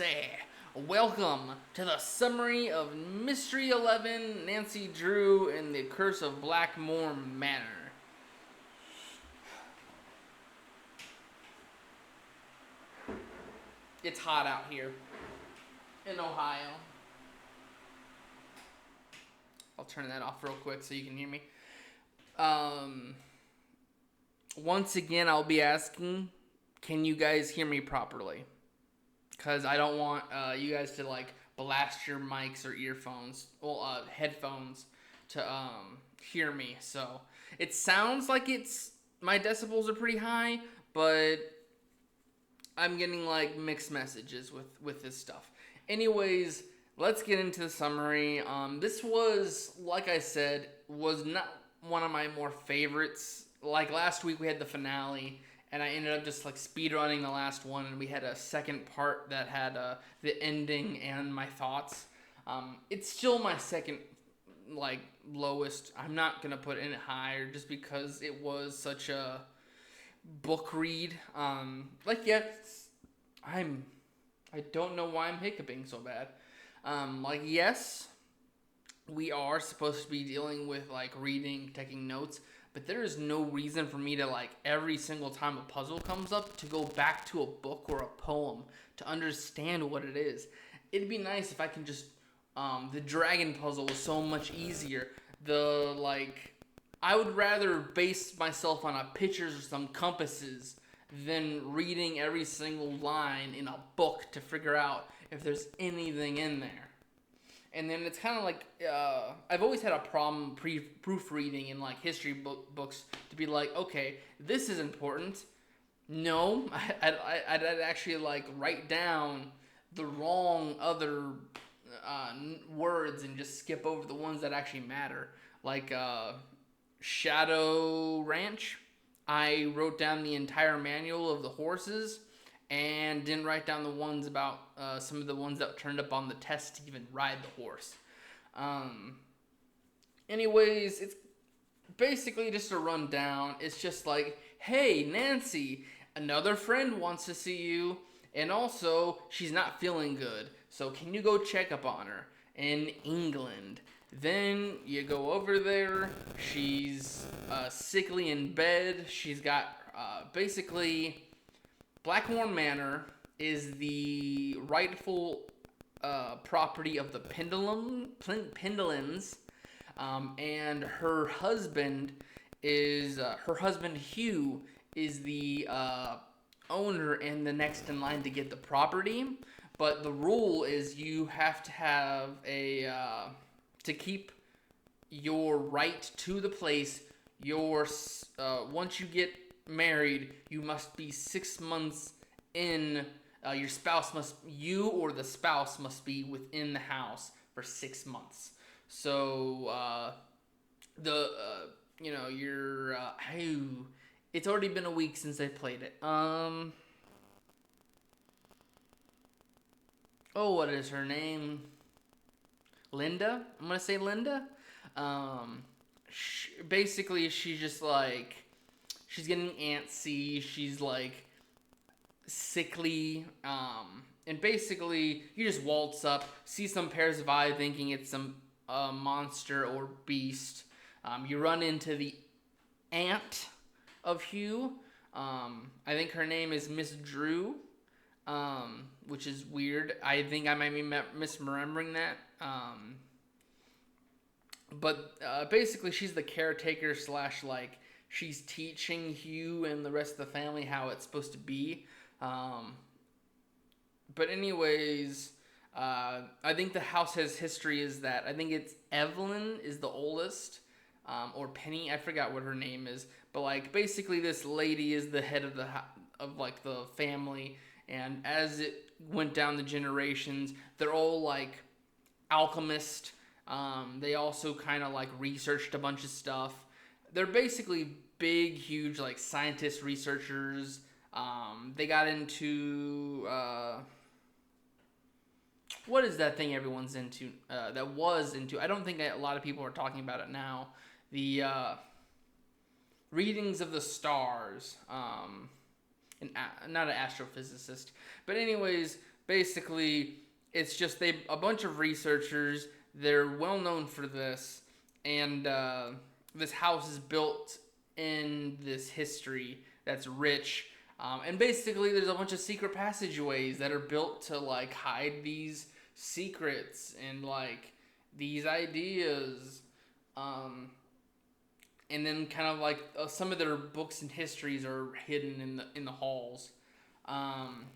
say, welcome to the summary of Mystery 11, Nancy Drew, and the Curse of Blackmoor Manor. It's hot out here in Ohio. I'll turn that off real quick so you can hear me. Once again, I'll be asking, can you guys hear me properly? Because I don't want you guys to blast your mics or earphones, headphones to hear me. So it sounds like my decibels are pretty high, but I'm getting mixed messages with this stuff. Anyways, let's get into the summary. This was, like I said, was not one of my more favorites. Like last week we had the finale, and I ended up just speedrunning the last one, and we had a second part that had the ending and my thoughts. It's still my second lowest. I'm not gonna put it higher just because it was such a book read. I don't know why I'm hiccuping so bad. Yes, we are supposed to be dealing with reading, taking notes, but there is no reason for me to every single time a puzzle comes up to go back to a book or a poem to understand what it is. It'd be nice if I can just the dragon puzzle was so much easier. I would rather base myself on a pictures or some compasses than reading every single line in a book to figure out if there's anything in there. And then it's kind of I've always had a problem proofreading in history books to be okay, this is important. No, I'd actually write down the wrong other words and just skip over the ones that actually matter. Shadow Ranch, I wrote down the entire manual of the horses and didn't write down the ones about some of the ones that turned up on the test to even ride the horse. Anyways, it's basically just a rundown. It's just hey, Nancy, another friend wants to see you, and also she's not feeling good, so can you go check up on her in England? Then you go over there, she's sickly in bed, she's got basically Blackmoor Manor is the rightful property of the Pendlins, and her husband Hugh is the owner and the next in line to get the property. But the rule is you have to have to keep your right to the place. Once you get married, you must be 6 months in. You or the spouse must be within the house for 6 months. So it's already been a week since I played it. What is her name? Linda? I'm gonna say Linda. Basically, she's just she's getting antsy. She's sickly. And basically, you just waltz up, see some pairs of eyes, thinking it's some monster or beast. You run into the aunt of Hugh. I think her name is Miss Drew. Which is weird. I think I might be misremembering that. But basically, she's the caretaker / she's teaching Hugh and the rest of the family how it's supposed to be. But anyways, I think the house has history is that I think it's Evelyn is the oldest, or Penny. I forgot what her name is. But basically, this lady is the head of the family. And as it went down the generations, they're all alchemists. They also kind of researched a bunch of stuff. They're basically big, huge scientists, researchers. They got into what is that thing everyone's into? That was into. I don't think a lot of people are talking about it now. The readings of the stars. Not an astrophysicist, but anyways, basically it's just a bunch of researchers. They're well known for this, and this house is built in this history that's rich. And basically, there's a bunch of secret passageways that are built to like hide these secrets and like these ideas. Um, and then kind of like some of their books and histories are hidden in the halls. Um,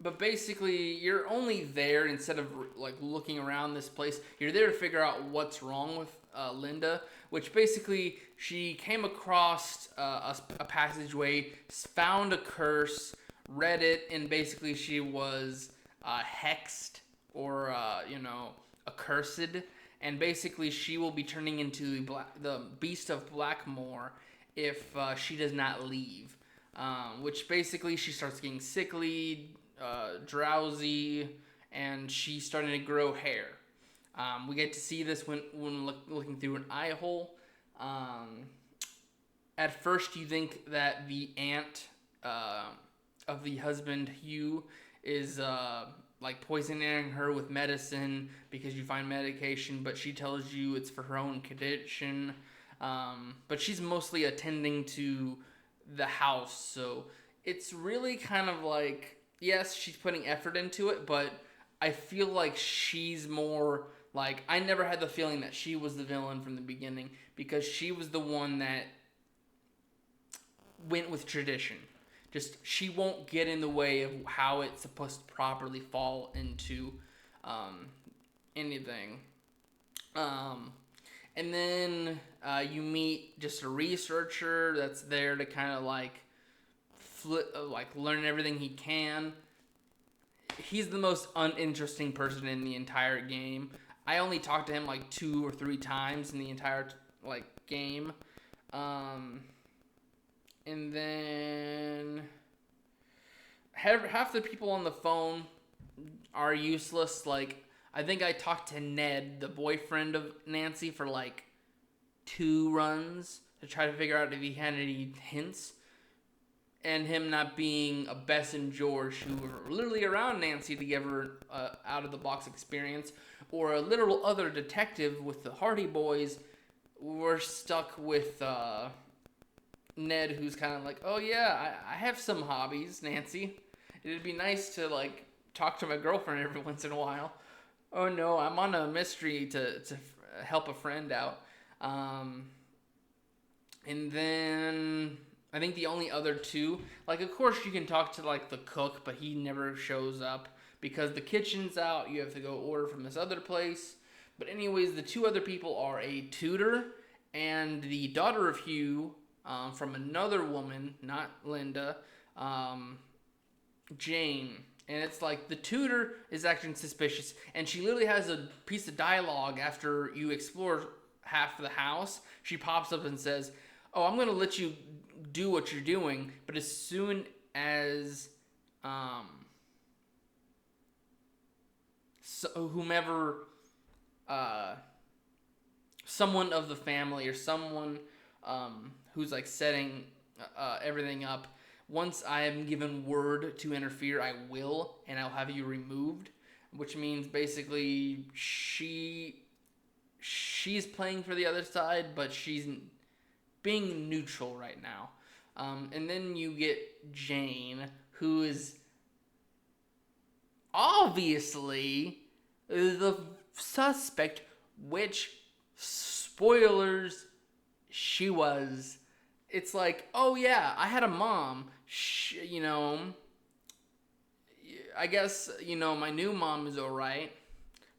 but basically, you're only there instead of like looking around this place. You're there to figure out what's wrong with Linda, which basically she came across a passageway, found a curse, read it, and basically she was hexed or accursed, and basically she will be turning into the beast of Blackmoor if she does not leave. Which basically she starts getting sickly, drowsy, and she's starting to grow hair. We get to see this when looking through an eye hole. At first, you think that the aunt of the husband, Hugh, is like poisoning her with medicine because you find medication, but she tells you it's for her own condition. But she's mostly attending to the house, so it's really kind of like, yes, she's putting effort into it, but I feel like she's more like, I never had the feeling that she was the villain from the beginning because she was the one that went with tradition. Just she won't get in the way of how it's supposed to properly fall into anything. And then you meet just a researcher that's there to kind of like learn everything he can. He's the most uninteresting person in the entire game. I only talked to him like 2 or 3 times in the entire like game. And then half the people on the phone are useless. Like, I think I talked to Ned, the boyfriend of Nancy, for like 2 runs to try to figure out if he had any hints. And him not being a Bess and George, who were literally around Nancy to give her out of the box experience, or a literal other detective with the Hardy Boys, we're stuck with Ned, who's kind of like, oh yeah, I have some hobbies, Nancy. It'd be nice to like talk to my girlfriend every once in a while. Oh no, I'm on a mystery to help a friend out. And then I think the only other 2, like, of course you can talk to like the cook, but he never shows up because the kitchen's out. You have to go order from this other place. But anyways, the 2 other people are a tutor and the daughter of Hugh, from another woman, not Linda, Jane. And it's like the tutor is acting suspicious, and she literally has a piece of dialogue after you explore half of the house. She pops up and says, oh, I'm going to let you do what you're doing, but as soon as whomever, someone of the family or someone who's like setting everything up, once I am given word to interfere, I will, and I'll have you removed, which means basically she's playing for the other side, but she's being neutral right now. And then you get Jane, who is obviously the suspect, which, spoilers, she was. It's like, oh yeah, I had a mom. I guess, my new mom is alright.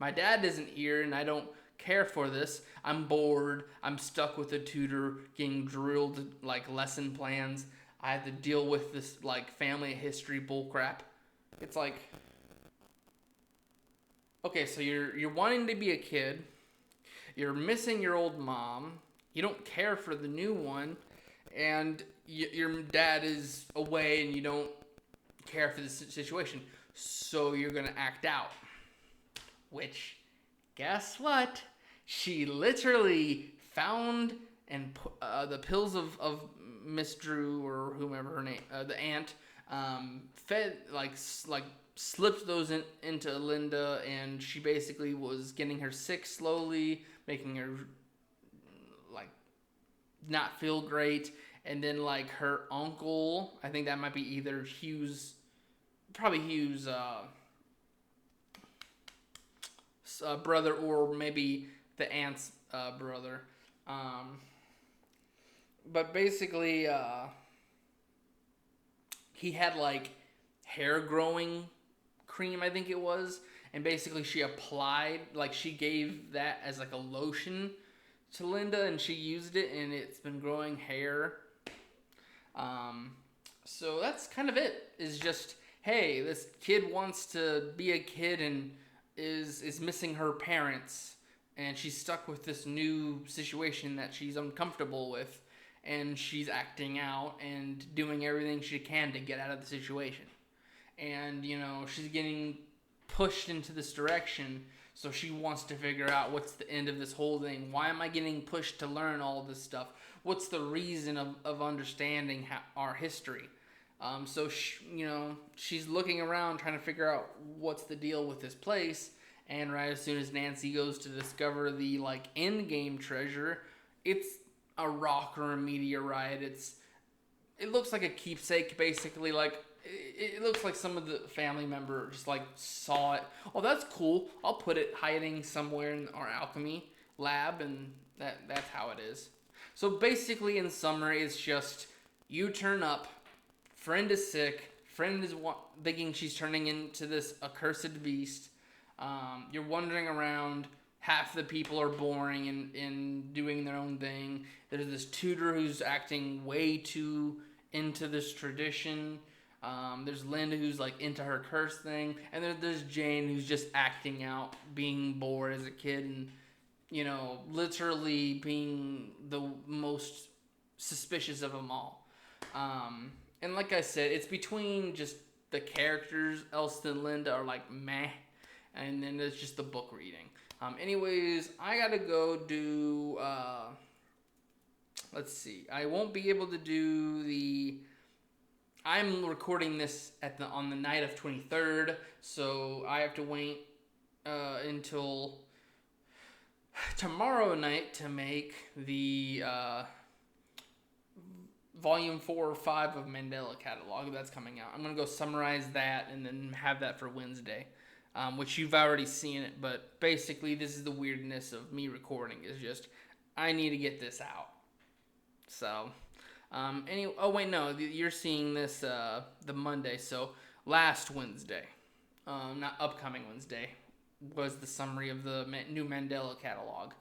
My dad isn't here, and I don't care for this. I'm bored. I'm stuck with a tutor getting drilled like lesson plans. I have to deal with this like family history bullcrap. It's like, okay, so you're wanting to be a kid. You're missing your old mom. You don't care for the new one, and your dad is away, and you don't care for the situation. So you're gonna act out. Which, guess what? She literally found and the pills of Miss Drew, or whomever her name, the aunt, fed like slipped those into Linda, and she basically was getting her sick slowly, making her like not feel great. And then like her uncle, I think that might be either Hugh's, probably Hugh's brother, or maybe the aunt's brother. Um, but basically, he had like hair growing cream, I think it was, and basically she applied, like she gave that as like a lotion to Linda, and she used it, and it's been growing hair. Um, so that's kind of it. Is just, hey, this kid wants to be a kid and is missing her parents, and she's stuck with this new situation that she's uncomfortable with, and she's acting out and doing everything she can to get out of the situation. And she's getting pushed into this direction, so she wants to figure out what's the end of this whole thing. Why am I getting pushed to learn all this stuff? What's the reason of understanding our history? So she's looking around trying to figure out what's the deal with this place. And right as soon as Nancy goes to discover the like end game treasure, it's a rock or a meteorite. It looks like a keepsake, basically. Like it looks like some of the family member just like saw it. Oh, that's cool. I'll put it hiding somewhere in our alchemy lab, and that's how it is. So basically, in summary, it's just you turn up, friend is sick, friend is thinking she's turning into this accursed beast. You're wandering around. Half the people are boring and doing their own thing. There's this tutor who's acting way too into this tradition. There's Linda who's like into her curse thing, and there's Jane who's just acting out, being bored as a kid, and literally being the most suspicious of them all. And like I said, it's between just the characters. Elsa and Linda are like meh, and then there's just the book reading. Anyways, I gotta go do. Let's see. I won't be able to do the. I'm recording this on the night of 23rd, so I have to wait until tomorrow night to make the volume 4 or 5 of Mandela catalog that's coming out. I'm gonna go summarize that and then have that for Wednesday, which you've already seen it. But basically, this is the weirdness of me recording. Is just I need to get this out. So. Anyway, oh wait, no, you're seeing this the Monday, so last Wednesday, not upcoming Wednesday, was the summary of the new Mandela catalog.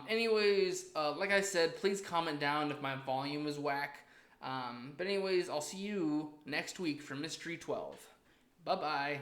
Anyways, like I said, please comment down if my volume is whack. But anyways, I'll see you next week for Mystery 12. Bye-bye.